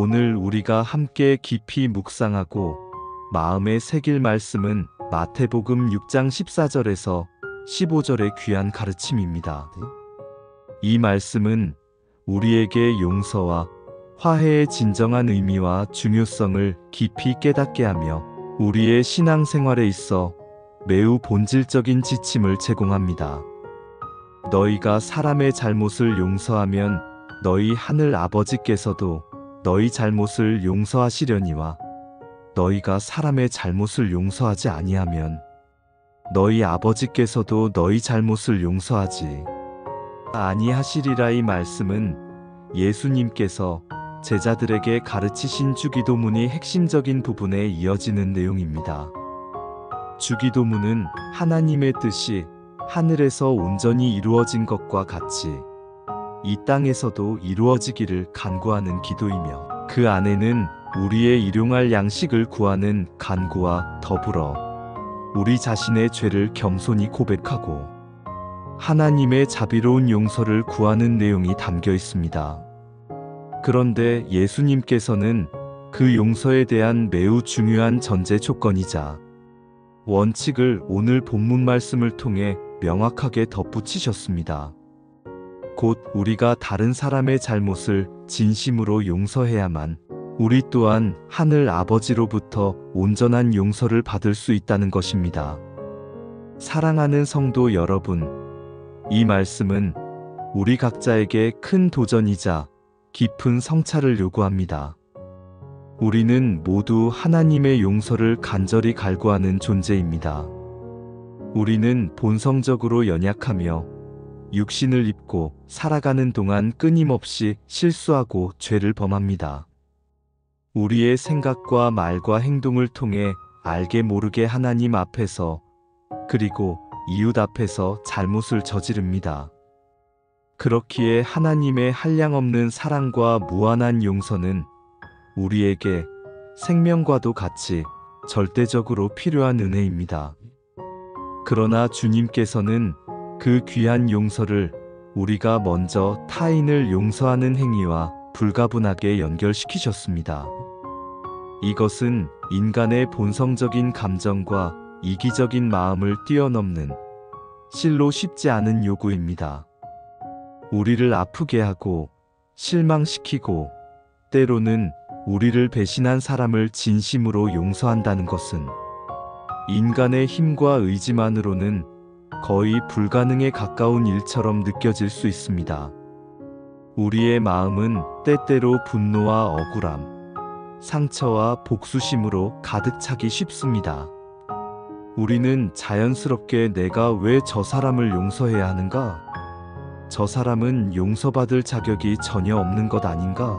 오늘 우리가 함께 깊이 묵상하고 마음에 새길 말씀은 마태복음 6장 14절에서 15절의 귀한 가르침입니다. 이 말씀은 우리에게 용서와 화해의 진정한 의미와 중요성을 깊이 깨닫게 하며 우리의 신앙생활에 있어 매우 본질적인 지침을 제공합니다. 너희가 사람의 잘못을 용서하면 너희 하늘 아버지께서도 너희 잘못을 용서하시려니와 너희가 사람의 잘못을 용서하지 아니하면 너희 아버지께서도 너희 잘못을 용서하지 아니하시리라. 이 말씀은 예수님께서 제자들에게 가르치신 주기도문의 핵심적인 부분에 이어지는 내용입니다. 주기도문은 하나님의 뜻이 하늘에서 온전히 이루어진 것과 같이 이 땅에서도 이루어지기를 간구하는 기도이며 그 안에는 우리의 일용할 양식을 구하는 간구와 더불어 우리 자신의 죄를 겸손히 고백하고 하나님의 자비로운 용서를 구하는 내용이 담겨 있습니다. 그런데 예수님께서는 그 용서에 대한 매우 중요한 전제 조건이자 원칙을 오늘 본문 말씀을 통해 명확하게 덧붙이셨습니다. 곧 우리가 다른 사람의 잘못을 진심으로 용서해야만 우리 또한 하늘 아버지로부터 온전한 용서를 받을 수 있다는 것입니다. 사랑하는 성도 여러분, 이 말씀은 우리 각자에게 큰 도전이자 깊은 성찰을 요구합니다. 우리는 모두 하나님의 용서를 간절히 갈구하는 존재입니다. 우리는 본성적으로 연약하며 육신을 입고 살아가는 동안 끊임없이 실수하고 죄를 범합니다. 우리의 생각과 말과 행동을 통해 알게 모르게 하나님 앞에서 그리고 이웃 앞에서 잘못을 저지릅니다. 그렇기에 하나님의 한량없는 사랑과 무한한 용서는 우리에게 생명과도 같이 절대적으로 필요한 은혜입니다. 그러나 주님께서는 그 귀한 용서를 우리가 먼저 타인을 용서하는 행위와 불가분하게 연결시키셨습니다. 이것은 인간의 본성적인 감정과 이기적인 마음을 뛰어넘는 실로 쉽지 않은 요구입니다. 우리를 아프게 하고 실망시키고 때로는 우리를 배신한 사람을 진심으로 용서한다는 것은 인간의 힘과 의지만으로는 거의 불가능에 가까운 일처럼 느껴질 수 있습니다. 우리의 마음은 때때로 분노와 억울함, 상처와 복수심으로 가득 차기 쉽습니다. 우리는 자연스럽게 내가 왜 저 사람을 용서해야 하는가? 저 사람은 용서받을 자격이 전혀 없는 것 아닌가?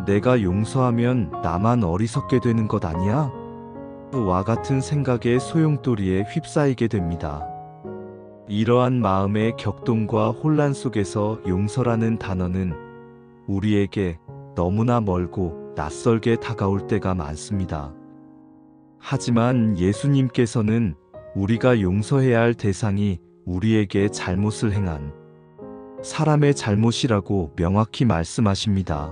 내가 용서하면 나만 어리석게 되는 것 아니야? 와 같은 생각의 소용돌이에 휩싸이게 됩니다. 이러한 마음의 격동과 혼란 속에서 용서라는 단어는 우리에게 너무나 멀고 낯설게 다가올 때가 많습니다. 하지만 예수님께서는 우리가 용서해야 할 대상이 우리에게 잘못을 행한 사람의 잘못이라고 명확히 말씀하십니다.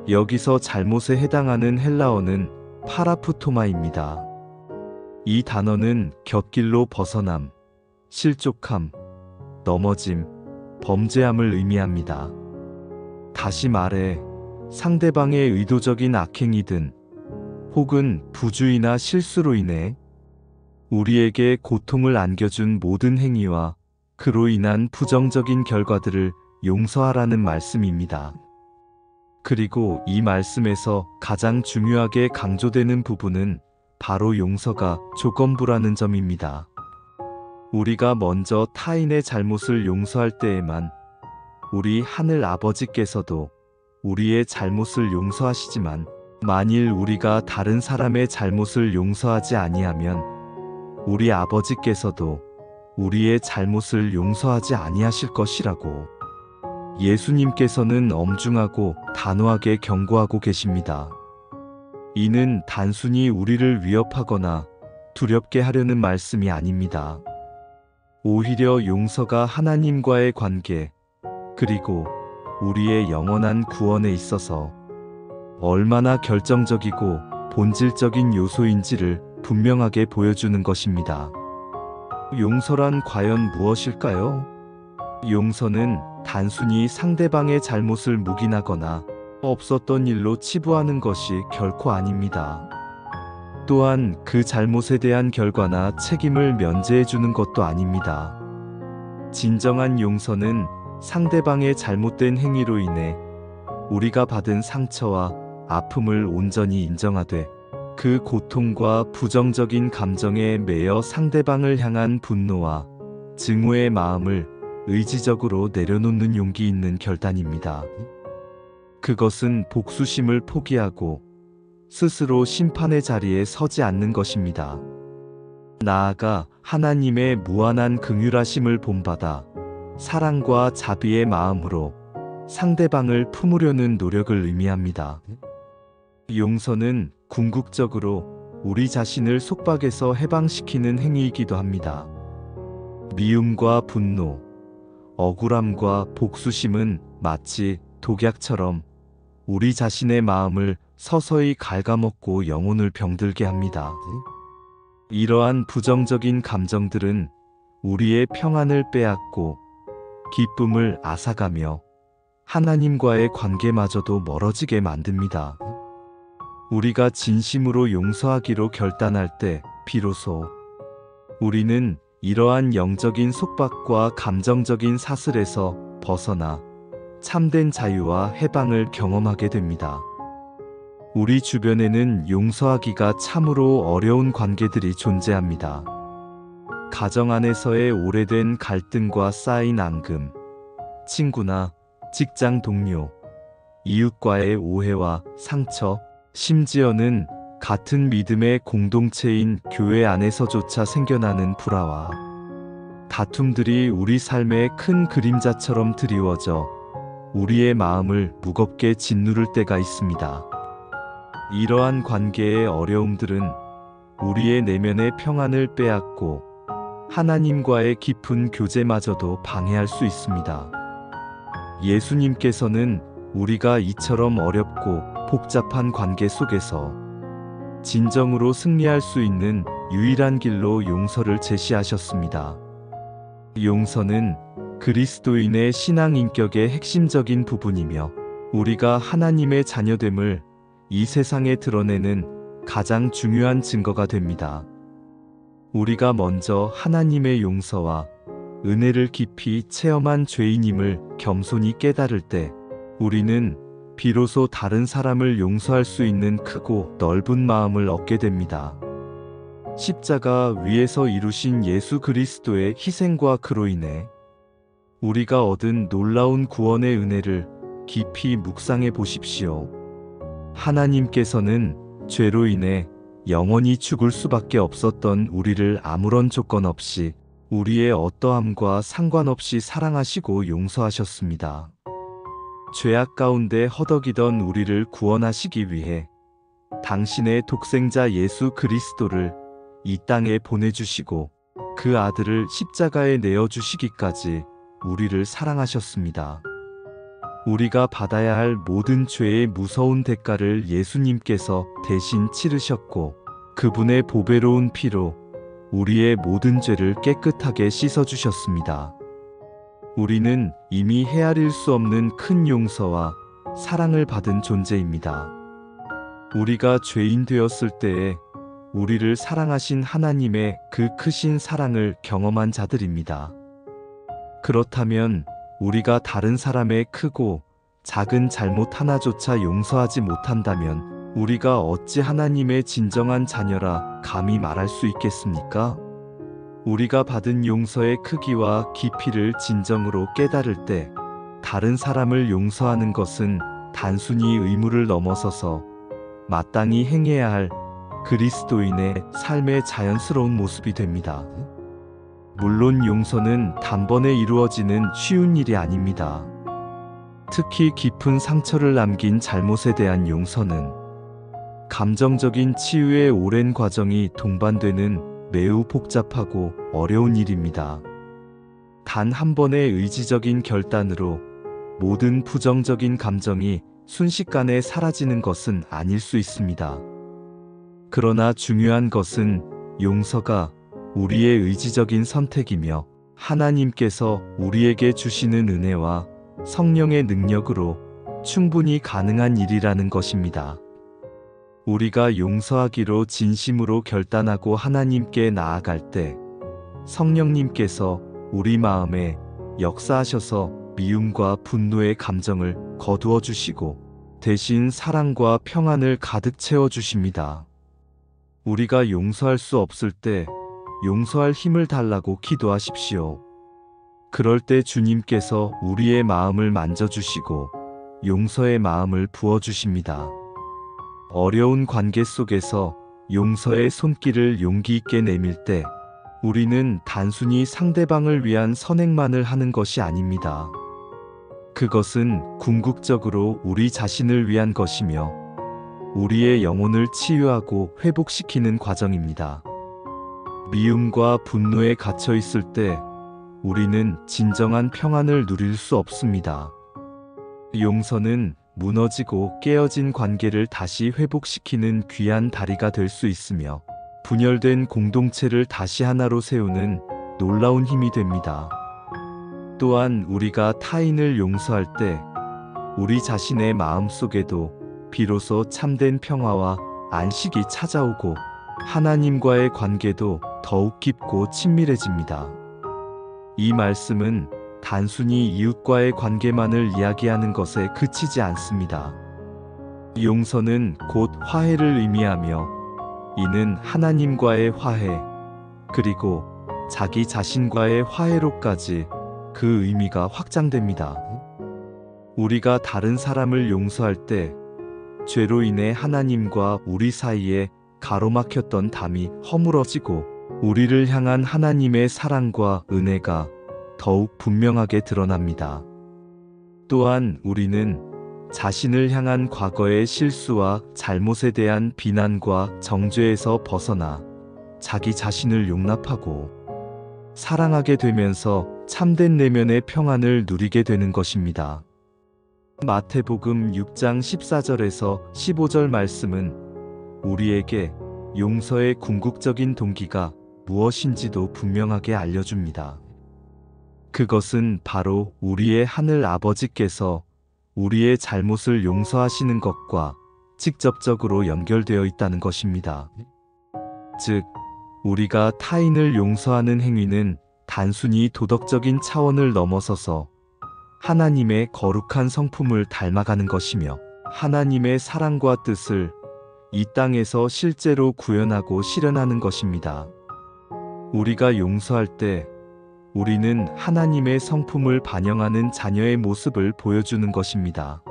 여기서 잘못에 해당하는 헬라어는 파라푸토마입니다. 이 단어는 곁길로 벗어남, 실족함, 넘어짐, 범죄함을 의미합니다. 다시 말해 상대방의 의도적인 악행이든 혹은 부주의나 실수로 인해 우리에게 고통을 안겨준 모든 행위와 그로 인한 부정적인 결과들을 용서하라는 말씀입니다. 그리고 이 말씀에서 가장 중요하게 강조되는 부분은 바로 용서가 조건부라는 점입니다. 우리가 먼저 타인의 잘못을 용서할 때에만 우리 하늘 아버지께서도 우리의 잘못을 용서하시지만 만일 우리가 다른 사람의 잘못을 용서하지 아니하면 우리 아버지께서도 우리의 잘못을 용서하지 아니하실 것이라고 예수님께서는 엄중하고 단호하게 경고하고 계십니다. 이는 단순히 우리를 위협하거나 두렵게 하려는 말씀이 아닙니다. 오히려 용서가 하나님과의 관계, 그리고 우리의 영원한 구원에 있어서 얼마나 결정적이고 본질적인 요소인지를 분명하게 보여주는 것입니다. 용서란 과연 무엇일까요? 용서는 단순히 상대방의 잘못을 묵인하거나 없었던 일로 치부하는 것이 결코 아닙니다. 또한 그 잘못에 대한 결과나 책임을 면제해주는 것도 아닙니다. 진정한 용서는 상대방의 잘못된 행위로 인해 우리가 받은 상처와 아픔을 온전히 인정하되 그 고통과 부정적인 감정에 매여 상대방을 향한 분노와 증오의 마음을 의지적으로 내려놓는 용기 있는 결단입니다. 그것은 복수심을 포기하고 스스로 심판의 자리에 서지 않는 것입니다. 나아가 하나님의 무한한 긍휼하심을 본받아 사랑과 자비의 마음으로 상대방을 품으려는 노력을 의미합니다. 용서는 궁극적으로 우리 자신을 속박에서 해방시키는 행위이기도 합니다. 미움과 분노, 억울함과 복수심은 마치 독약처럼 우리 자신의 마음을 서서히 갉아먹고 영혼을 병들게 합니다. 이러한 부정적인 감정들은 우리의 평안을 빼앗고 기쁨을 앗아가며 하나님과의 관계마저도 멀어지게 만듭니다. 우리가 진심으로 용서하기로 결단할 때 비로소 우리는 이러한 영적인 속박과 감정적인 사슬에서 벗어나 참된 자유와 해방을 경험하게 됩니다. 우리 주변에는 용서하기가 참으로 어려운 관계들이 존재합니다. 가정 안에서의 오래된 갈등과 쌓인 앙금, 친구나 직장 동료, 이웃과의 오해와 상처, 심지어는 같은 믿음의 공동체인 교회 안에서조차 생겨나는 불화와 다툼들이 우리 삶의 큰 그림자처럼 드리워져 우리의 마음을 무겁게 짓누를 때가 있습니다. 이러한 관계의 어려움들은 우리의 내면의 평안을 빼앗고 하나님과의 깊은 교제마저도 방해할 수 있습니다. 예수님께서는 우리가 이처럼 어렵고 복잡한 관계 속에서 진정으로 승리할 수 있는 유일한 길로 용서를 제시하셨습니다. 용서는 그리스도인의 신앙 인격의 핵심적인 부분이며 우리가 하나님의 자녀됨을 이 세상에 드러내는 가장 중요한 증거가 됩니다. 우리가 먼저 하나님의 용서와 은혜를 깊이 체험한 죄인임을 겸손히 깨달을 때 우리는 비로소 다른 사람을 용서할 수 있는 크고 넓은 마음을 얻게 됩니다. 십자가 위에서 이루신 예수 그리스도의 희생과 그로 인해 우리가 얻은 놀라운 구원의 은혜를 깊이 묵상해 보십시오. 하나님께서는 죄로 인해 영원히 죽을 수밖에 없었던 우리를 아무런 조건 없이 우리의 어떠함과 상관없이 사랑하시고 용서하셨습니다. 죄악 가운데 허덕이던 우리를 구원하시기 위해 당신의 독생자 예수 그리스도를 이 땅에 보내주시고 그 아들을 십자가에 내어주시기까지 우리를 사랑하셨습니다. 우리가 받아야 할 모든 죄의 무서운 대가를 예수님께서 대신 치르셨고 그분의 보배로운 피로 우리의 모든 죄를 깨끗하게 씻어주셨습니다. 우리는 이미 헤아릴 수 없는 큰 용서와 사랑을 받은 존재입니다. 우리가 죄인 되었을 때에 우리를 사랑하신 하나님의 그 크신 사랑을 경험한 자들입니다. 그렇다면 우리가 다른 사람의 크고 작은 잘못 하나조차 용서하지 못한다면 우리가 어찌 하나님의 진정한 자녀라 감히 말할 수 있겠습니까? 우리가 받은 용서의 크기와 깊이를 진정으로 깨달을 때 다른 사람을 용서하는 것은 단순히 의무를 넘어서서 마땅히 행해야 할 그리스도인의 삶의 자연스러운 모습이 됩니다. 물론 용서는 단번에 이루어지는 쉬운 일이 아닙니다. 특히 깊은 상처를 남긴 잘못에 대한 용서는 감정적인 치유의 오랜 과정이 동반되는 매우 복잡하고 어려운 일입니다. 단 한 번의 의지적인 결단으로 모든 부정적인 감정이 순식간에 사라지는 것은 아닐 수 있습니다. 그러나 중요한 것은 용서가 우리의 의지적인 선택이며 하나님께서 우리에게 주시는 은혜와 성령의 능력으로 충분히 가능한 일이라는 것입니다. 우리가 용서하기로 진심으로 결단하고 하나님께 나아갈 때 성령님께서 우리 마음에 역사하셔서 미움과 분노의 감정을 거두어 주시고 대신 사랑과 평안을 가득 채워 주십니다. 우리가 용서할 수 없을 때 용서할 힘을 달라고 기도하십시오. 그럴 때 주님께서 우리의 마음을 만져주시고 용서의 마음을 부어주십니다. 어려운 관계 속에서 용서의 손길을 용기 있게 내밀 때 우리는 단순히 상대방을 위한 선행만을 하는 것이 아닙니다. 그것은 궁극적으로 우리 자신을 위한 것이며 우리의 영혼을 치유하고 회복시키는 과정입니다. 미움과 분노에 갇혀 있을 때 우리는 진정한 평안을 누릴 수 없습니다. 용서는 무너지고 깨어진 관계를 다시 회복시키는 귀한 다리가 될 수 있으며 분열된 공동체를 다시 하나로 세우는 놀라운 힘이 됩니다. 또한 우리가 타인을 용서할 때 우리 자신의 마음 속에도 비로소 참된 평화와 안식이 찾아오고 하나님과의 관계도 더욱 깊고 친밀해집니다. 이 말씀은 단순히 이웃과의 관계만을 이야기하는 것에 그치지 않습니다. 용서는 곧 화해를 의미하며 이는 하나님과의 화해, 그리고 자기 자신과의 화해로까지 그 의미가 확장됩니다. 우리가 다른 사람을 용서할 때 죄로 인해 하나님과 우리 사이에 가로막혔던 담이 허물어지고 우리를 향한 하나님의 사랑과 은혜가 더욱 분명하게 드러납니다. 또한 우리는 자신을 향한 과거의 실수와 잘못에 대한 비난과 정죄에서 벗어나 자기 자신을 용납하고 사랑하게 되면서 참된 내면의 평안을 누리게 되는 것입니다. 마태복음 6장 14절에서 15절 말씀은 우리에게 용서의 궁극적인 동기가 무엇인지도 분명하게 알려줍니다. 그것은 바로 우리의 하늘 아버지께서 우리의 잘못을 용서하시는 것과 직접적으로 연결되어 있다는 것입니다. 즉, 우리가 타인을 용서하는 행위는 단순히 도덕적인 차원을 넘어서서 하나님의 거룩한 성품을 닮아가는 것이며 하나님의 사랑과 뜻을 이 땅에서 실제로 구현하고 실현하는 것입니다. 우리가 용서할 때 우리는 하나님의 성품을 반영하는 자녀의 모습을 보여주는 것입니다.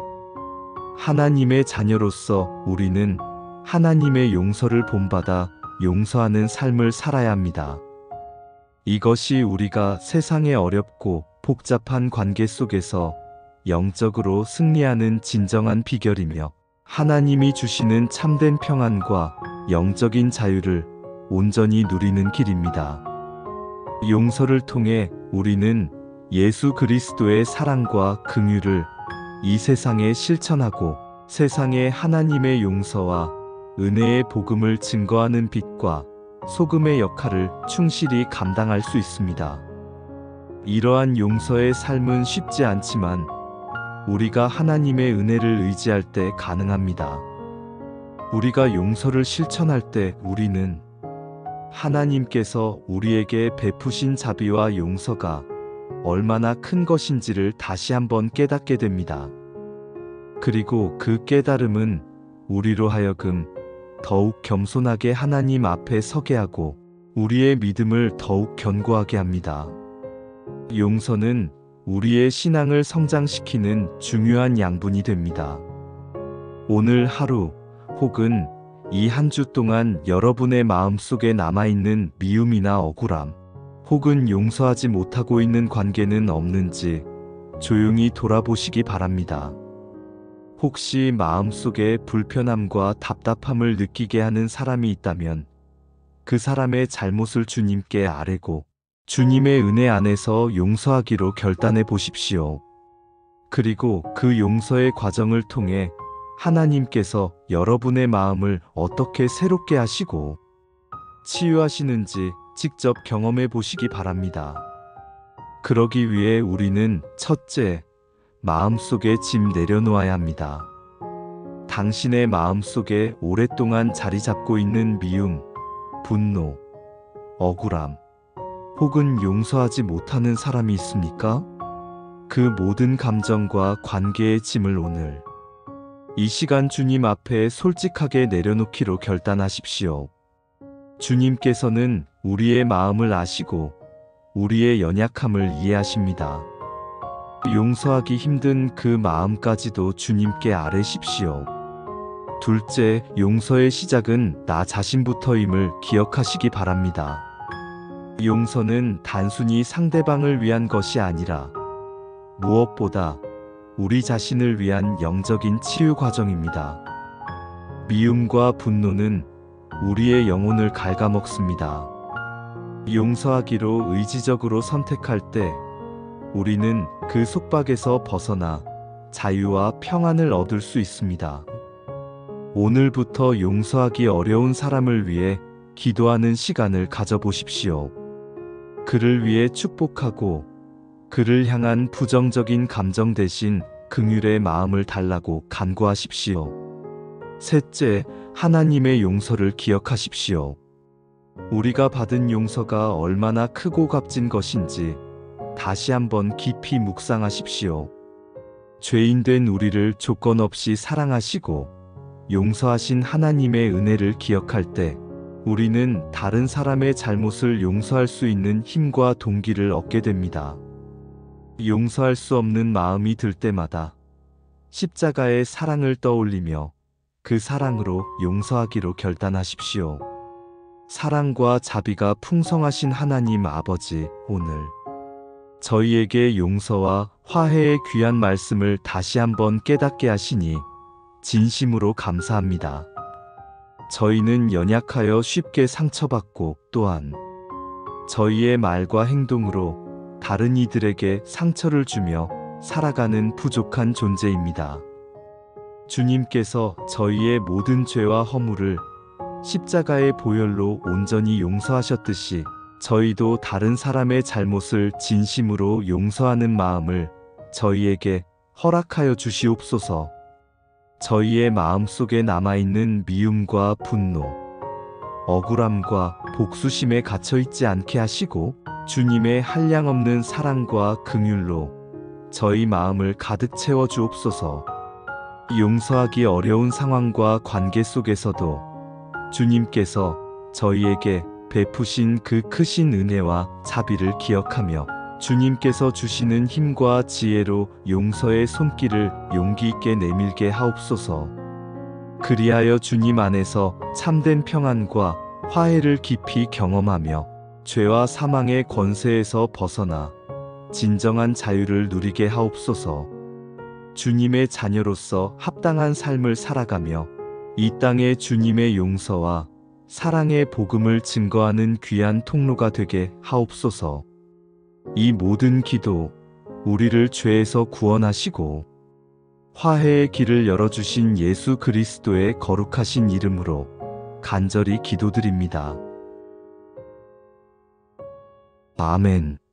하나님의 자녀로서 우리는 하나님의 용서를 본받아 용서하는 삶을 살아야 합니다. 이것이 우리가 세상의 어렵고 복잡한 관계 속에서 영적으로 승리하는 진정한 비결이며 하나님이 주시는 참된 평안과 영적인 자유를 온전히 누리는 길입니다. 용서를 통해 우리는 예수 그리스도의 사랑과 긍휼을 이 세상에 실천하고 세상에 하나님의 용서와 은혜의 복음을 증거하는 빛과 소금의 역할을 충실히 감당할 수 있습니다. 이러한 용서의 삶은 쉽지 않지만 우리가 하나님의 은혜를 의지할 때 가능합니다. 우리가 용서를 실천할 때 우리는 하나님께서 우리에게 베푸신 자비와 용서가 얼마나 큰 것인지를 다시 한번 깨닫게 됩니다. 그리고 그 깨달음은 우리로 하여금 더욱 겸손하게 하나님 앞에 서게 하고 우리의 믿음을 더욱 견고하게 합니다. 용서는 우리의 신앙을 성장시키는 중요한 양분이 됩니다. 오늘 하루 혹은 이 한 주 동안 여러분의 마음속에 남아있는 미움이나 억울함 혹은 용서하지 못하고 있는 관계는 없는지 조용히 돌아보시기 바랍니다. 혹시 마음속에 불편함과 답답함을 느끼게 하는 사람이 있다면 그 사람의 잘못을 주님께 아뢰고 주님의 은혜 안에서 용서하기로 결단해 보십시오. 그리고 그 용서의 과정을 통해 하나님께서 여러분의 마음을 어떻게 새롭게 하시고 치유하시는지 직접 경험해 보시기 바랍니다. 그러기 위해 우리는 첫째, 마음속에 짐 내려놓아야 합니다. 당신의 마음속에 오랫동안 자리 잡고 있는 미움, 분노, 억울함, 혹은 용서하지 못하는 사람이 있습니까? 그 모든 감정과 관계의 짐을 오늘 이 시간 주님 앞에 솔직하게 내려놓기로 결단하십시오. 주님께서는 우리의 마음을 아시고 우리의 연약함을 이해하십니다. 용서하기 힘든 그 마음까지도 주님께 아뢰십시오. 둘째, 용서의 시작은 나 자신부터임을 기억하시기 바랍니다. 용서는 단순히 상대방을 위한 것이 아니라 무엇보다 우리 자신을 위한 영적인 치유 과정입니다. 미움과 분노는 우리의 영혼을 갉아먹습니다. 용서하기로 의지적으로 선택할 때 우리는 그 속박에서 벗어나 자유와 평안을 얻을 수 있습니다. 오늘부터 용서하기 어려운 사람을 위해 기도하는 시간을 가져보십시오. 그를 위해 축복하고 그를 향한 부정적인 감정 대신 긍휼의 마음을 달라고 간구하십시오. 셋째, 하나님의 용서를 기억하십시오. 우리가 받은 용서가 얼마나 크고 값진 것인지 다시 한번 깊이 묵상하십시오. 죄인된 우리를 조건 없이 사랑하시고 용서하신 하나님의 은혜를 기억할 때 우리는 다른 사람의 잘못을 용서할 수 있는 힘과 동기를 얻게 됩니다. 용서할 수 없는 마음이 들 때마다 십자가의 사랑을 떠올리며 그 사랑으로 용서하기로 결단하십시오. 사랑과 자비가 풍성하신 하나님 아버지, 오늘 저희에게 용서와 화해의 귀한 말씀을 다시 한번 깨닫게 하시니 진심으로 감사합니다. 저희는 연약하여 쉽게 상처받고 또한 저희의 말과 행동으로 다른 이들에게 상처를 주며 살아가는 부족한 존재입니다. 주님께서 저희의 모든 죄와 허물을 십자가의 보혈로 온전히 용서하셨듯이 저희도 다른 사람의 잘못을 진심으로 용서하는 마음을 저희에게 허락하여 주시옵소서. 저희의 마음속에 남아있는 미움과 분노, 억울함과 복수심에 갇혀있지 않게 하시고 주님의 한량없는 사랑과 긍휼로 저희 마음을 가득 채워 주옵소서. 용서하기 어려운 상황과 관계 속에서도 주님께서 저희에게 베푸신 그 크신 은혜와 자비를 기억하며 주님께서 주시는 힘과 지혜로 용서의 손길을 용기 있게 내밀게 하옵소서. 그리하여 주님 안에서 참된 평안과 화해를 깊이 경험하며 죄와 사망의 권세에서 벗어나 진정한 자유를 누리게 하옵소서. 주님의 자녀로서 합당한 삶을 살아가며 이 땅에 주님의 용서와 사랑의 복음을 증거하는 귀한 통로가 되게 하옵소서. 이 모든 기도, 우리를 죄에서 구원하시고 화해의 길을 열어주신 예수 그리스도의 거룩하신 이름으로 간절히 기도드립니다. 아멘.